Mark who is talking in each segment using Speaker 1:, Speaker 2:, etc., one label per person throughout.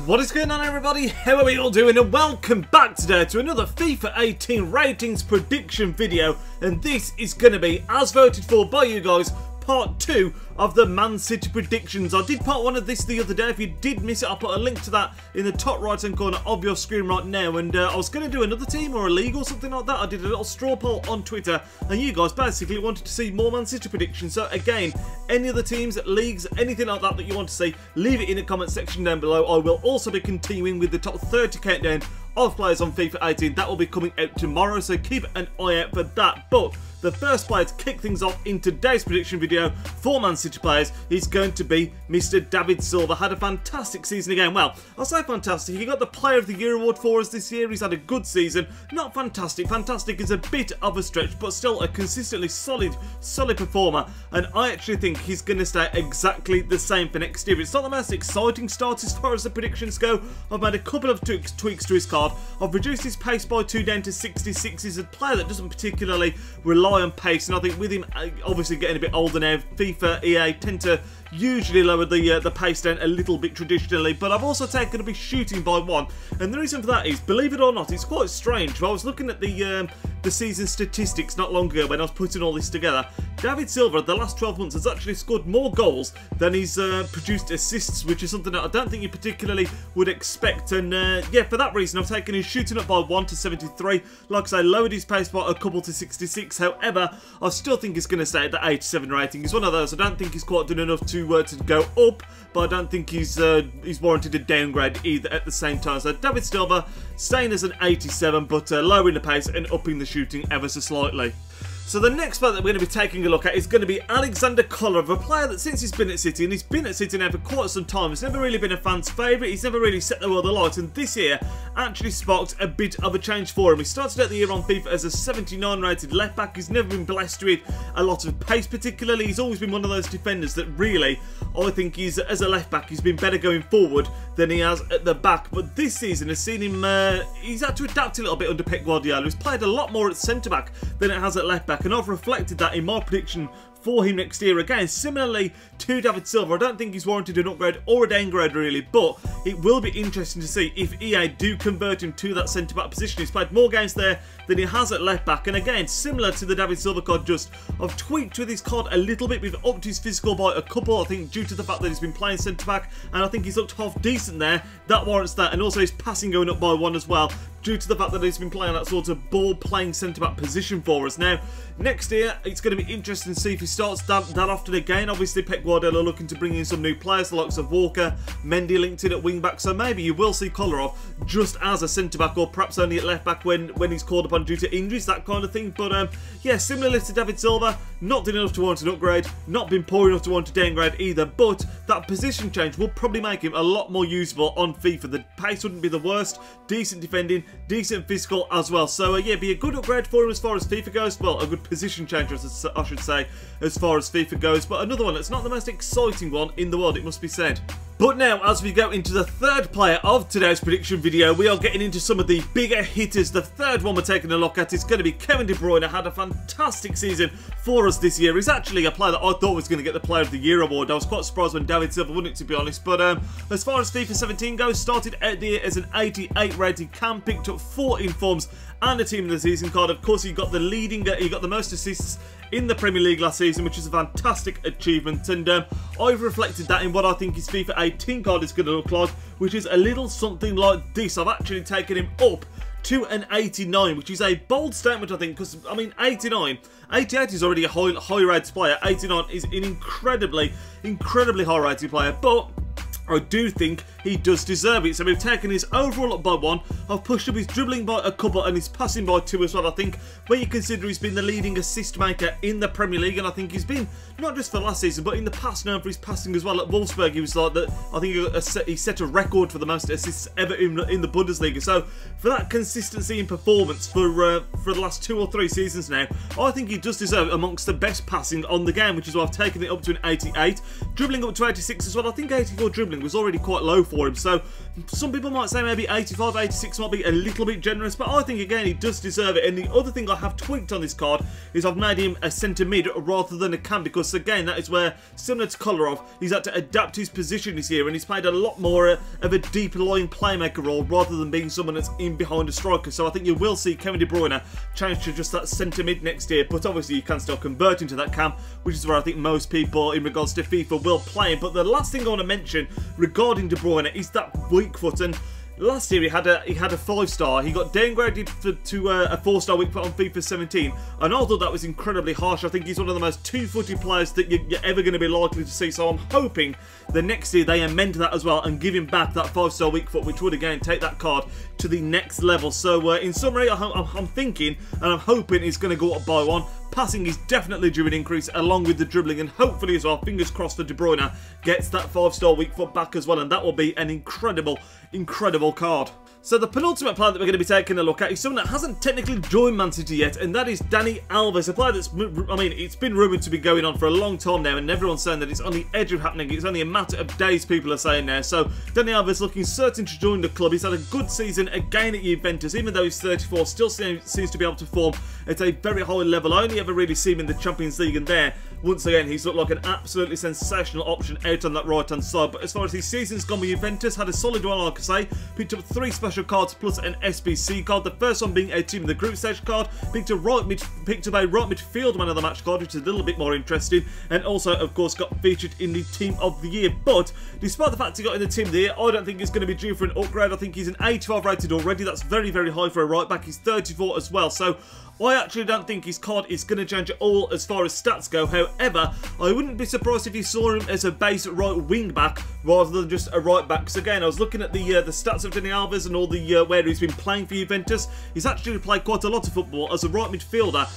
Speaker 1: What is going on, everybody? How are we all doing? And welcome back today to another FIFA 18 ratings prediction video. And this is going to be, as voted for by you guys, part 2 of the Man City predictions. I did part 1 of this the other day. If you did miss it, I'll put a link to that in the top right hand corner of your screen right now. And I was going to do another team or a league or something like that. I did a little straw poll on Twitter and you guys basically wanted to see more Man City predictions. So again, any other teams, leagues, anything like that that you want to see, leave it in the comment section down below. I will also be continuing with the top 30 countdown of players on FIFA 18. That will be coming out tomorrow, so keep an eye out for that. But the first player to kick things off in today's prediction video for Man City players is going to be Mr. David Silva. Had a fantastic season again. Well, I'll say fantastic. He got the Player of the Year award for us this year. He's had a good season. Not fantastic. Fantastic is a bit of a stretch, but still a consistently solid performer. And I actually think he's going to stay exactly the same for next year. It's not the most exciting start as far as the predictions go. I've made a couple of tweaks to his card. I've reduced his pace by 2 down to 66. He's a player that doesn't particularly rely on pace, and I think with him obviously getting a bit older now, FIFA, EA tend to usually lower the pace down a little bit traditionally, but I've also taken up his shooting by 1, and the reason for that is, believe it or not, it's quite strange. I was looking at the season statistics not long ago when I was putting all this together. David Silva, the last 12 months, has actually scored more goals than he's produced assists, which is something that I don't think you particularly would expect, and yeah, for that reason I've taken his shooting up by 1 to 73. Like I say, lowered his pace by a couple to 66. However, I still think he's going to stay at the 87 rating. He's one of those, I don't think he's quite done enough to go up, but I don't think he's warranted a downgrade either at the same time. So David Silva staying as an 87, but lowering the pace and upping the shooting ever so slightly. So the next player that we're going to be taking a look at is going to be ALEKSANDAR, a player that since he's been at City, and he's been at City now for quite some time, he's never really been a fan's favourite, he's never really set the world alight, and this year actually sparked a bit of a change for him. He started out the year on FIFA as a 79 rated left back. He's never been blessed with a lot of pace particularly. He's always been one of those defenders that really, I think he's, as a left back, he's been better going forward than he has at the back. But this season has seen him, he's had to adapt a little bit under Pep Guardiola. He's played a lot more at centre back than it has at left back, and I've reflected that in my prediction for him next year. Again, similarly to David Silva, I don't think he's warranted an upgrade or a downgrade really, but it will be interesting to see if EA do convert him to that centre-back position. He's played more games there than he has at left-back, and again, similar to the David Silva card, I've tweaked with his card a little bit. We've upped his physical by a couple, I think, due to the fact that he's been playing centre-back, and I think he's looked half decent there. That warrants that, and also his passing going up by 1 as well, due to the fact that he's been playing that sort of ball-playing centre-back position for us. Now, next year, it's going to be interesting to see if he starts that often again. Obviously, Pep Guardiola looking to bring in some new players, the likes of Walker, Mendy linked in at wing-back, so maybe you will see Kolarov just as a centre-back, or perhaps only at left-back when he's called upon due to injuries, that kind of thing. But yeah, similarly to David Silva, not doing enough to warrant an upgrade, not been poor enough to warrant a downgrade either, but that position change will probably make him a lot more usable on FIFA. The pace wouldn't be the worst, decent defending, decent physical as well. So yeah, be a good upgrade for him as far as FIFA goes. Well, a good position changer, I should say, as far as FIFA goes. But another one that's not the most exciting one in the world, it must be said. But now, as we go into the third player of today's prediction video, we are getting into some of the bigger hitters. The third one we're taking a look at is going to be Kevin De Bruyne. Had a fantastic season for us this year. He's actually a player that I thought was going to get the Player of the Year award. I was quite surprised when David Silva won it, to be honest. But as far as FIFA 17 goes, started out the year as an 88 rated cam, picked up 4 informs and a team of the season card. Of course, he got the most assists in the Premier League last season, which is a fantastic achievement, and I've reflected that in what I think his FIFA 18 card is going to look like, which is a little something like this. I've actually taken him up to an 89, which is a bold statement, I think, because, I mean, 89, 88 is already a high-rated player, 89 is an incredibly high-rated player, but I do think he does deserve it. So we've taken his overall up by 1, I've pushed up his dribbling by a couple and his passing by 2 as well. I think when you consider he's been the leading assist maker in the Premier League, and I think he's been, not just for last season, but in the past known for his passing as well. At Wolfsburg, he was like that. I think he set a record for the most assists ever in the Bundesliga. So for that consistency in performance for the last 2 or 3 seasons now, I think he does deserve it amongst the best passing on the game, which is why I've taken it up to an 88. Dribbling up to 86 as well. I think 84 dribbling was already quite low for him, so Some people might say maybe 85, 86 might be a little bit generous, but I think again he does deserve it. And the other thing I have tweaked on this card is I've made him a centre mid rather than a cam, because again that is where, similar to Kolarov, he's had to adapt his position this year, and he's played a lot more of a deep lying playmaker role rather than being someone that's in behind a striker. So I think you will see Kevin De Bruyne change to just that centre mid next year, but obviously you can still convert into that cam, which is where I think most people in regards to FIFA will play him. But the last thing I want to mention regarding De Bruyne is that weak foot. And last year he had a 5-star. He got downgraded to a 4-star weak foot on FIFA 17, and I thought that was incredibly harsh. I think he's one of the most two-footed players that you're ever going to be likely to see. So I'm hoping the next year they amend that as well and give him back that 5-star weak foot, which would again take that card to the next level. So in summary, I'm thinking and I'm hoping he's going to go up by 1. Passing is definitely due an increase, along with the dribbling, and hopefully as well, fingers crossed, for De Bruyne gets that 5-star weak foot back as well, and that will be an incredible card. So the penultimate player that we're going to be taking a look at is someone that hasn't technically joined Man City yet, and that is Dani Alves, a player that's, I mean, it's been rumoured to be going on for a long time now, and everyone's saying that it's on the edge of happening. It's only a matter of days, people are saying now. So Dani Alves looking certain to join the club. He's had a good season again at Juventus, even though he's 34, still seems to be able to perform at a very high level. I only ever really see him in the Champions League, and there, once again, he's looked like an absolutely sensational option out on that right-hand side. But as far as his season's gone with Juventus, had a solid one, like I say, picked up 3 special cards plus an SBC card. The first one being a team of the group stage card, picked up a right midfield man of the match card, which is a little bit more interesting, and also, of course, got featured in the team of the year. But despite the fact he got in the team of the year, I don't think he's going to be due for an upgrade. I think he's an 85 rated already. That's very, very high for a right back. He's 34 as well. So I actually don't think his card is going to change at all as far as stats go. However, I wouldn't be surprised if you saw him as a base right wing back rather than just a right back. Because again, I was looking at the stats of Dani Alves and all the where he's been playing for Juventus. He's actually played quite a lot of football as a right midfielder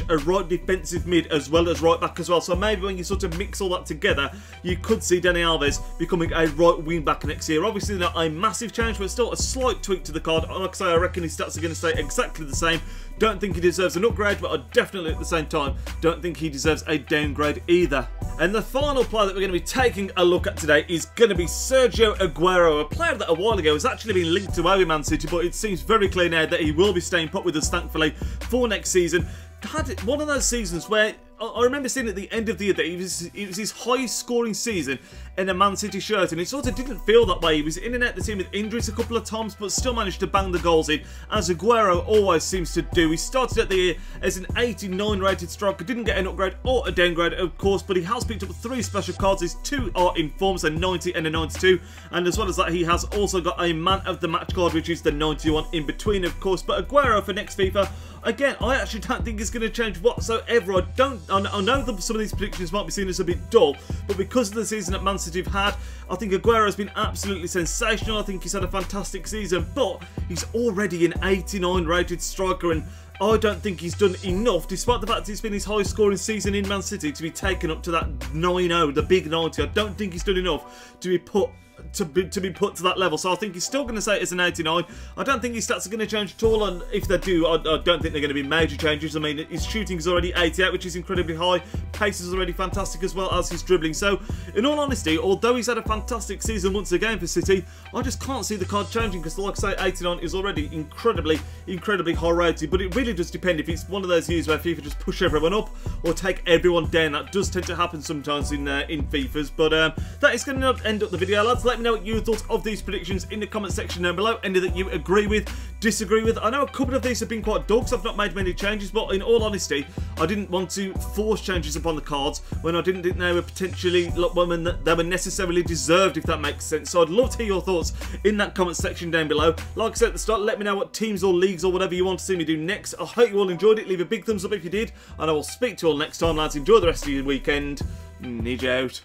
Speaker 1: / a right defensive mid as well as right back as well. So maybe when you sort of mix all that together, you could see Dani Alves becoming a right wing back next year. Obviously not a massive change, but still a slight tweak to the card. Like I say, I reckon his stats are going to stay exactly the same. Don't think he deserves an upgrade, but I definitely at the same time don't think he deserves a downgrade either. And the final player that we're going to be taking a look at today is going to be Sergio Aguero, a player that a while ago has actually been linked to away Man City, but it seems very clear now that he will be staying put with us, thankfully, for next season. Had one of those seasons where I remember seeing at the end of the year that it was his highest scoring season in a Man City shirt, and it sort of didn't feel that way. He was in and out the team with injuries a couple of times, but still managed to bang the goals in, as Aguero always seems to do. He started at the year as an 89 rated striker, didn't get an upgrade or a downgrade, of course, but he has picked up 3 special cards. His 2 are in forms, a 90 and a 92, and as well as that, he has also got a man of the match card, which is the 91 in between, of course. But Aguero for next FIFA, again, I actually don't think it's going to change whatsoever. I know that some of these predictions might be seen as a bit dull, but because of the season that Man City have had, I think Aguero has been absolutely sensational. I think he's had a fantastic season, but he's already an 89 rated striker, and I don't think he's done enough, despite the fact it's been his highest scoring season in Man City, to be taken up to that 90, the big 90. I don't think he's done enough to be put to to that level. So I think he's still going to say it's an 89. I don't think his stats are going to change at all, and if they do, I don't think they're going to be major changes. I mean, his shooting is already 88, which is incredibly high. Pace is already fantastic, as well as his dribbling. So in all honesty, although he's had a fantastic season once again for City, I just can't see the card changing, because like I say, 89 is already incredibly high rated. But it really does depend if it's one of those years where FIFA just push everyone up or take everyone down. That does tend to happen sometimes in FIFAs. But that is going to end up the video, lads. Let me know what you thought of these predictions in the comment section down below. Any that you agree with, disagree with. I know a couple of these have been quite dull because I've not made many changes, but in all honesty, I didn't want to force changes upon the cards when I didn't think they were potentially, when they were necessarily deserved, if that makes sense. So I'd love to hear your thoughts in that comment section down below. Like I said at the start, let me know what teams or leagues or whatever you want to see me do next. I hope you all enjoyed it. Leave a big thumbs up if you did, and I will speak to you all next time, lads. Enjoy the rest of your weekend. Nidge out.